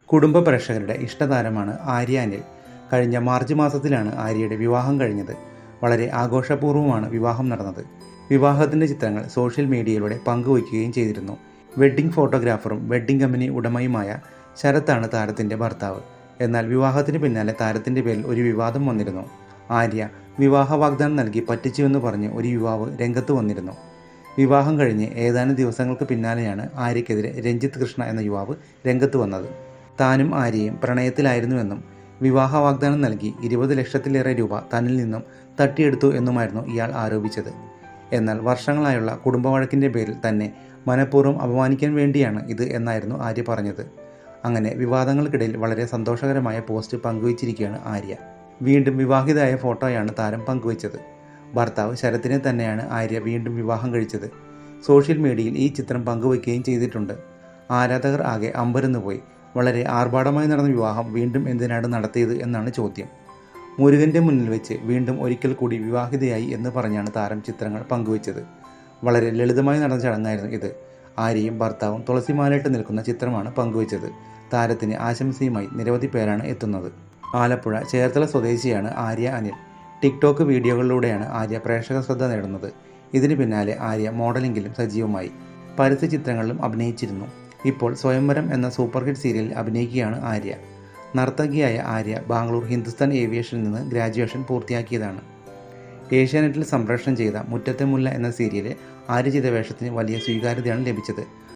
കുടുംബ പ്രേക്ഷകരുടെ ഇഷ്ടതാരമാണ് ആര്യ അനിൽ. കഴിഞ്ഞ മാർച്ച് മാസത്തിലാണ് ആര്യയുടെ വിവാഹം കഴിഞ്ഞത്. വളരെ ആഘോഷപൂർവ്വമാണ് വിവാഹം നടന്നത്. വിവാഹത്തിൻ്റെ ചിത്രങ്ങൾ സോഷ്യൽ മീഡിയയിലൂടെ പങ്കുവയ്ക്കുകയും ചെയ്തിരുന്നു. വെഡ്ഡിംഗ് ഫോട്ടോഗ്രാഫറും വെഡ്ഡിംഗ് കമ്പനി ഉടമയുമായ ശരത്താണ് താരത്തിൻ്റെ ഭർത്താവ്. എന്നാൽ വിവാഹത്തിന് പിന്നാലെ താരത്തിൻ്റെ പേരിൽ ഒരു വിവാദം വന്നിരുന്നു. ആര്യ വിവാഹ വാഗ്ദാനം നൽകി പറ്റിച്ചുവെന്ന് പറഞ്ഞ് ഒരു യുവാവ് രംഗത്ത് വന്നിരുന്നു. വിവാഹം കഴിഞ്ഞ് ഏതാനും ദിവസങ്ങൾക്ക് പിന്നാലെയാണ് ആര്യയ്ക്കെതിരെ രഞ്ജിത്ത് കൃഷ്ണ എന്ന യുവാവ് രംഗത്ത് വന്നത്. താനും ആര്യയും പ്രണയത്തിലായിരുന്നുവെന്നും വിവാഹ വാഗ്ദാനം നൽകി 20 ലക്ഷത്തിലേറെ രൂപ തന്നിൽ നിന്നും തട്ടിയെടുത്തു എന്നുമായിരുന്നു ഇയാൾ ആരോപിച്ചത്. എന്നാൽ വർഷങ്ങളായുള്ള കുടുംബവഴക്കിൻ്റെ പേരിൽ തന്നെ മനഃപൂർവ്വം അപമാനിക്കാൻ വേണ്ടിയാണ് ഇത് എന്നായിരുന്നു ആര്യ പറഞ്ഞത്. അങ്ങനെ വിവാദങ്ങൾക്കിടയിൽ വളരെ സന്തോഷകരമായ പോസ്റ്റ് പങ്കുവച്ചിരിക്കുകയാണ് ആര്യ. വീണ്ടും വിവാഹിതയായ ഫോട്ടോയാണ് താരം പങ്കുവച്ചത്. ഭർത്താവ് ശരത്തിനെ തന്നെയാണ് ആര്യ വീണ്ടും വിവാഹം കഴിച്ചത്. സോഷ്യൽ മീഡിയയിൽ ഈ ചിത്രം പങ്കുവയ്ക്കുകയും ചെയ്തിട്ടുണ്ട്. ആരാധകർ ആകെ അമ്പരന്നുപോയി. വളരെ ആർഭാടമായി നടന്ന വിവാഹം വീണ്ടും എന്തിനാണ് നടത്തിയത് എന്നാണ് ചോദ്യം. മുരുകൻ്റെ മുന്നിൽ വെച്ച് വീണ്ടും ഒരിക്കൽ കൂടി വിവാഹിതയായി എന്ന് പറഞ്ഞാണ് താരം ചിത്രങ്ങൾ പങ്കുവച്ചത്. വളരെ ലളിതമായി നടന്ന ചടങ്ങായിരുന്നു ഇത്. ആര്യയും ഭർത്താവും തുളസിമാലയിട്ട് നിൽക്കുന്ന ചിത്രമാണ് പങ്കുവച്ചത്. താരത്തിന് ആശംസയുമായി നിരവധി പേരാണ് എത്തുന്നത്. ആലപ്പുഴ ചേർത്തല സ്വദേശിയാണ് ആര്യ അനിൽ. ടിക്ടോക്ക് വീഡിയോകളിലൂടെയാണ് ആര്യ പ്രേക്ഷക ശ്രദ്ധ നേടുന്നത്. ഇതിന് പിന്നാലെ ആര്യ മോഡലിംഗിലും സജീവമായി. പരസ്യ ചിത്രങ്ങളിലും അഭിനയിച്ചിരുന്നു. ഇപ്പോൾ സ്വയംവരം എന്ന സൂപ്പർ ഹിറ്റ് സീരിയലിൽ അഭിനയിക്കുകയാണ് ആര്യ. നർത്തകിയായ ആര്യ ബാംഗ്ലൂർ ഹിന്ദുസ്ഥാൻ ഏവിയേഷനിൽ നിന്ന് ഗ്രാജുവേഷൻ പൂർത്തിയാക്കിയതാണ്. ഏഷ്യാനെറ്റിൽ സംപ്രേഷണം ചെയ്ത മുറ്റത്തെ മുല്ല എന്ന സീരിയലിൽ ആര്യ ചെയ്ത വേഷത്തിന് വലിയ സ്വീകാര്യതയാണ് ലഭിച്ചത്.